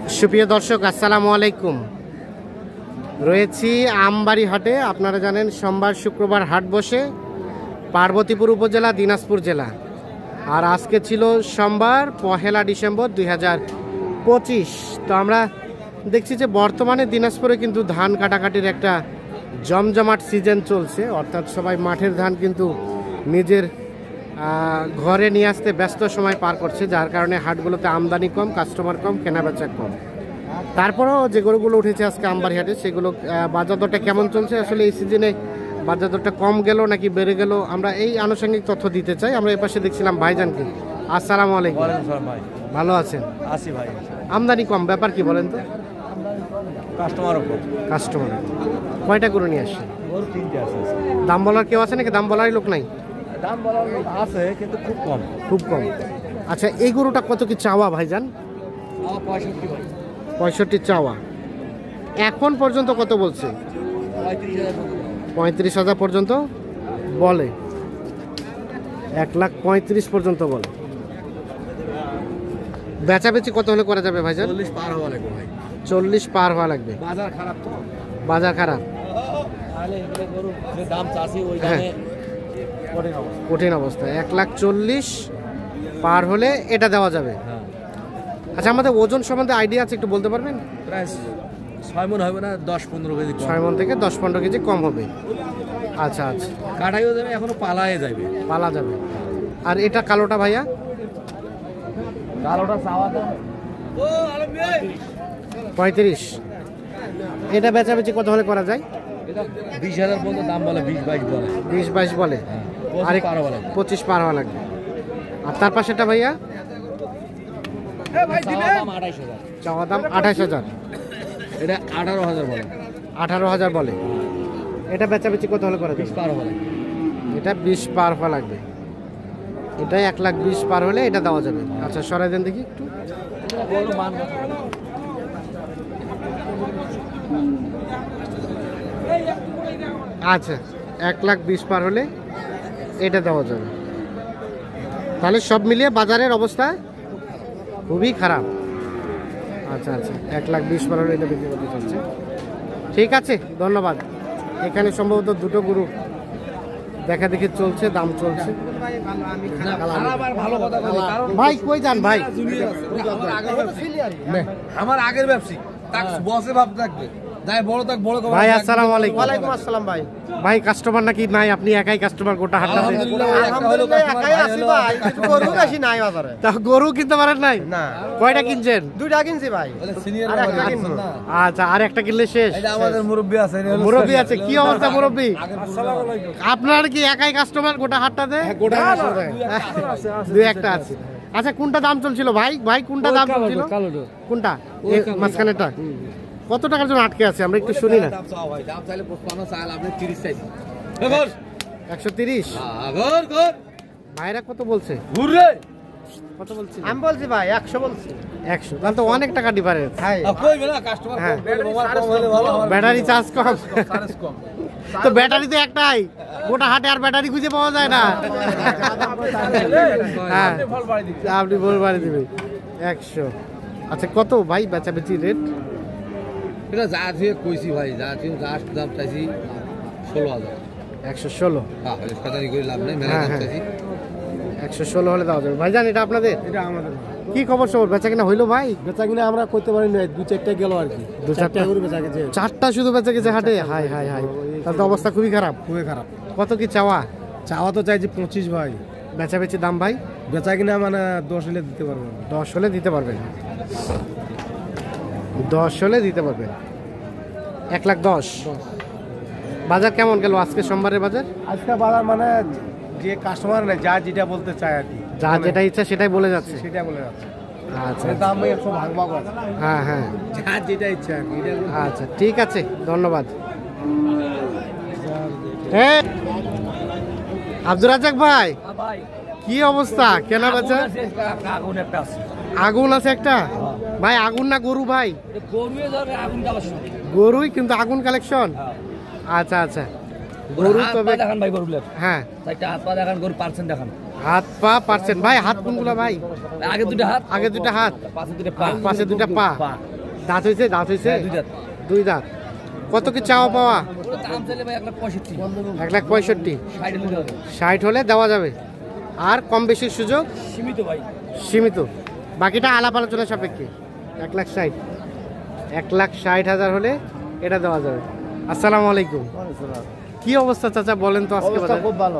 সুপ্রিয় দর্শক, আসসালামু আলাইকুম। রয়েছি আমবাড়ি হাটে। আপনারা জানেন সোমবার শুক্রবার হাট বসে পার্বতীপুর উপজেলা, দিনাজপুর জেলা। আর আজকে ছিল সোমবার 1 ডিসেম্বর 2025। তো আমরা দেখছি যে বর্তমানে দিনাজপুরে কিন্তু ধান কাটাকাটির একটা জমজমাট সিজন চলছে, অর্থাৎ সবাই মাঠের ধান কিন্তু নিজের ঘরে নিয়ে আসতে ব্যস্ত সময় পার করছে, যার কারণে হাটগুলোতে আমদানি কম, কাস্টমার কম, কেনাবেচা কম। তারপরেও যে গরুগুলো উঠেছে আজকে আমবাড়ি হাটে, সেগুলো বাজার দরটা কেমন চলছে, আসলে এই সিজনে বাজার দরটা কম গেল নাকি বেড়ে গেল, আমরা এই আনুষঙ্গিক তথ্য দিতে চাই। আমরা এপাশে দেখছিলাম ভাইজানকে। আসসালামু আলাইকুম। ভালো আছেন? আছি ভাই। আমদানি কম, ব্যাপার কি বলেন তো? কাস্টমার কয়টা গরু নিয়ে আসছে? দাম বলার কেউ আছে নাকি? দাম বলারই লোক নাই? দাম বলার আছে কিন্তু খুব কম। খুব কম। আচ্ছা, এই গরুটা কত কি চাওয়া ভাইজান? 65 চাওয়া। এখন পর্যন্ত কত বলছে? 35,000 পর্যন্ত বলে। 1,35,000 পর্যন্ত বলে। বেচাবেচি কত হলে করা যাবে ভাইজান? 40 পার হওয়া লাগবে ভাই। 40 পার হওয়া লাগবে। বাজার খারাপ তো। বাজার খারাপ, তাহলে এগুলো গরু যে দাম চাষি ওই দামে কঠিন অবস্থা। 1,40,000 পার হলে এটা দেওয়া যাবে। আচ্ছা, আমাদের ওজন সম্বন্ধে আইডিয়া আছে, একটু বলতে পারবেন? প্রায় 6 মণ হবে না, 10-15 কেজি। 6 মণ থেকে 10-15 কেজি কম হবে। আচ্ছা আচ্ছা, কাটাইও যাবে, এখনো পালায়ে যাবে। পালা যাবে। আর এটা কালোটা ভাইয়া? কালোটা চাওয়া দাম 35। এটা বেচাবেচি কত হলে করা যায়? এটা 20,000 পর্যন্ত দাম বলে, 20-22 বলে। 20-22 বলে। আর 25 পার হওয়া লাগবে। আর তার পাশেটা ভাইয়া? চাওয়া দাম 28,000। এটা 18,000 বলে। 18,000 বলে। এটা বেচাবেচি কত হলে করা যায়? 20 পার হওয়া লাগবে। এটা 20 পার হওয়া লাগবে। এটা 1,20,000 পার হলে এটা দেওয়া যাবে। আচ্ছা, সরাই দেন দেখি একটু। আচ্ছা, 1,20,000 পার হলে এটা দেওয়া যাবে। তাহলে সব মিলিয়ে বাজারের অবস্থা খুবই খারাপ। আচ্ছা আচ্ছা, 1,20,000 পার হলে এটা বিক্রি করতে চলছে। ঠিক আছে, ধন্যবাদ। এখানে সম্ভবত দুটো গরু দেখা দেখি চলছে, দাম চলছে। ভাই কই যান ভাই? আমার আগের ব্যবসায়ী বসে ভাব থাকবে। ভাই আসসালামু আলাইকুম। ওয়ালাইকুম আসসালাম ভাই। ভাই কাস্টমার নাকি নাই? আপনি একাই কাস্টমার গোটা হাটটা? আলহামদুলিল্লাহ একাই আছি ভাই, কিন্তু গরু বেশি নাই বাজারে। তা গরু কিনতে পারেন নাই? না। কয়টা কিনছেন? 2টা কিনছি ভাই। আর একটা কিনবো। আচ্ছা, আর একটা কিনলে শেষ। আমাদের মুরব্বি আছে। মুরব্বি আছে? কি অবস্থা মুরব্বি? আপনার কি একাই কাস্টমার গোটা হাটটাতে? দুই একটা আছে। আচ্ছা, কোনটা দাম চলছিল ভাই? ভাই কোনটা দাম চলছিল? কোনটা? মাঝখানেটা? কত টাকার জন্য আটকে আছে আমরা একটু শুনি না। 130। ভাইরা কত বলছে? কত বলছি? আমি বলছি ভাই 100 বলছি। 100। তাহলে তো অনেক টাকা ডিফারেন্স। হ্যাঁ, ব্যাটারি চার্জ কম। তো ব্যাটারি তো একটাই, গোটা হাটে আর ব্যাটারি খুঁজে পাওয়া যায় না। হ্যাঁ, আপনি বল বাড়ি দিবেন 100। আচ্ছা, কত ভাই বেচাবেচি রেট? এটা যা দিয়ে কইছি ভাই, যা দিয়ে লাস্ট দাম চাইছি 16,000। 116। হ্যাঁ, কথাই কই লাভ নাই, মেলা দাম চাইছি 116 হলে দেওয়া যাবে। ভাইজান এটা আপনাদের? এটা আমাদের। কি খবর সব? বেচা কিনা হইলো ভাই? বেচা কিনা আমরা করতে পারি না, 2-4টা গেল আর কি। 2-4টা গরু বেচা গেছে। 4টা শুধু বেচা গেছে হাটে? হাই হাই হাই, তাহলে তো অবস্থা খুবই খারাপ। খুবই খারাপ। কত কি চাওয়া? চাওয়া তো চাইছি 25 ভাই। বেচাবেচি দাম ভাই? বেচা কিনা মানে 10 হলে দিতে পারবো। 10 হলে দিতে পারবেন? 10 হলে দিতে পারবেন। 1,10,000। বাজার কেমন গেল আজকে সোমবারের বাজার? আজকে বাজার মানে যে কাস্টমার নেই, যা যেটা বলতে চায় আর কি, যা যেটা ইচ্ছা সেটাই বলে যাচ্ছে। সেটা বলে যাচ্ছে। আচ্ছা, দাম 100 ভাগ আছে। হ্যাঁ হ্যাঁ, যা যেটা ইচ্ছা আর কি। আচ্ছা ঠিক আছে, ধন্যবাদ। হ্যাঁ, আব্দুর রাজ্জাক ভাই, কি অবস্থা? কেনা বেচা? আগুন আছে একটা ভাই? আগুন না গরু ভাই? গরুই, কিন্তু আগুন কালেকশন। আচ্ছা আচ্ছা, গরু তবে দেখান ভাই, গরু হ্যাঁ, চারটা হাত পা দেখান, গরু পার্সেন্ট দেখান। হাত পা পার্সেন্ট ভাই? হাত কোনগুলা ভাই? আগে দুটো হাত, আগে দুটো হাত, পাশে দুটো পা, পাশে দুটো পা। দাঁত হয়েছে দাঁত হয়েছে হ্যাঁ, 2 দাঁত। 2 দাঁত। কত কি চাওয়া পাওয়া? ওটা দাম চাইলে ভাই 1,65,000। 1,65,000। 60 নিতে হবে। 60 হলে দেওয়া যাবে। আর কম বেশির সুযোগ সীমিত ভাই। সীমিত, বাকিটা আলাপ আলোচনা সাপেক্ষে। 1,60,000, 1,60,000 হলে এটা দেওয়া যাবে। আসসালামু আলাইকুম। কি অবস্থা চাচা বলেন তো আজকে অবস্থা বাজার? খুব ভালো,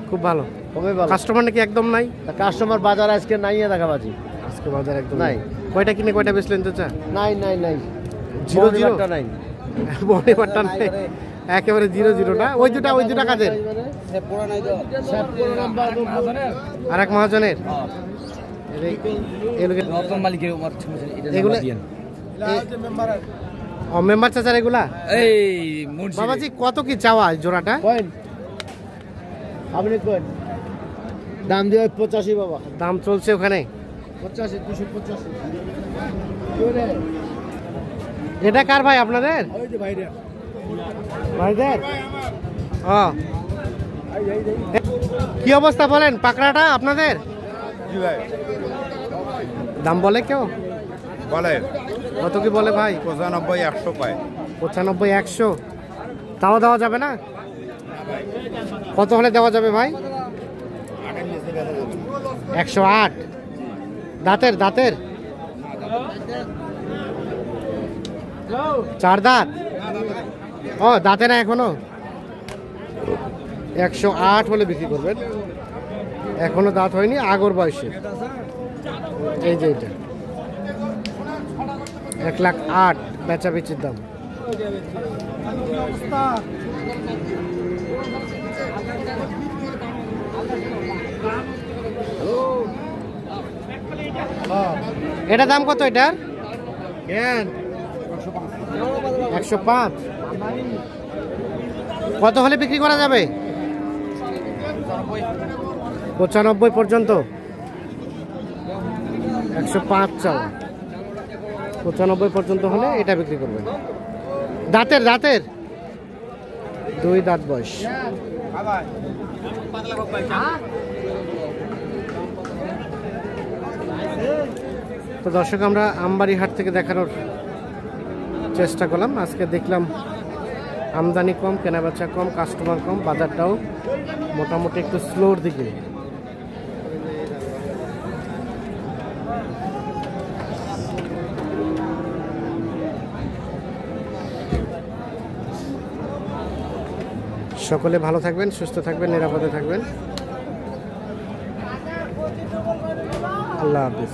খুব ভালো। খুবই ভালো। কাস্টমার নাকি একদম নাই? কাস্টমার বাজার আজকে নাই দেখাবাজি। আজকে বাজার একদম নাই। কয়টা কিনে কয়টা বেচলেন চাচা? নাই নাই নাই, জিরো জিরো বড়িবারটা নাই। বড়িবারটা নাই, একেবারে 0-0 না? ওই দুটা কাজের। আর এক মহাজনের রতন মালিকের ওমর এগুলো মেম্বার চাচার এগুলা। এই মুন্সি বাবাজি কত কি চাওয়া জোড়াটা? কয়েন আপনি কয়েন দাম দিয়ে 85 বাবা। দাম চলছে ওখানে 85, 285। এটা কার ভাই আপনাদের? ওই যে ভাইরা ভাইদের? ও কি অবস্থা বলেন পাকড়াটা আপনাদের? জি ভাই দাম বলে কেউ? বলে কত কি বলে ভাই? 95 100 পায়। 95 100 তাও দেওয়া যাবে না? কত হলে দেওয়া যাবে ভাই? 108। দাঁতের 4 দাঁত? ও দাঁতে না এখনো? 108 হলে বিক্রি করবেন। এখনো দাঁত হয়নি, আগর বয়সে। এই যে এটা 1,08,000 বেচাবেচির দাম। এটা দাম কত এটার? 105। কত হলে বিক্রি করা যাবে? 95 পর্যন্ত। 105 চাও, 95 পর্যন্ত হলে এটা বিক্রি করবেন। দাঁতের 2 দাঁত বয়স। তো দর্শক আমরা আমবাড়ি হাট থেকে দেখানোর চেষ্টা করলাম। আজকে দেখলাম আমদানি কম, কেনাবেচা কম, কাস্টমার কম, বাজারটাও মোটামুটি একটু স্লোর দিকে। সকলে ভালো থাকবেন, সুস্থ থাকবেন, নিরাপদে থাকবেন। আল্লাহ হাফিজ।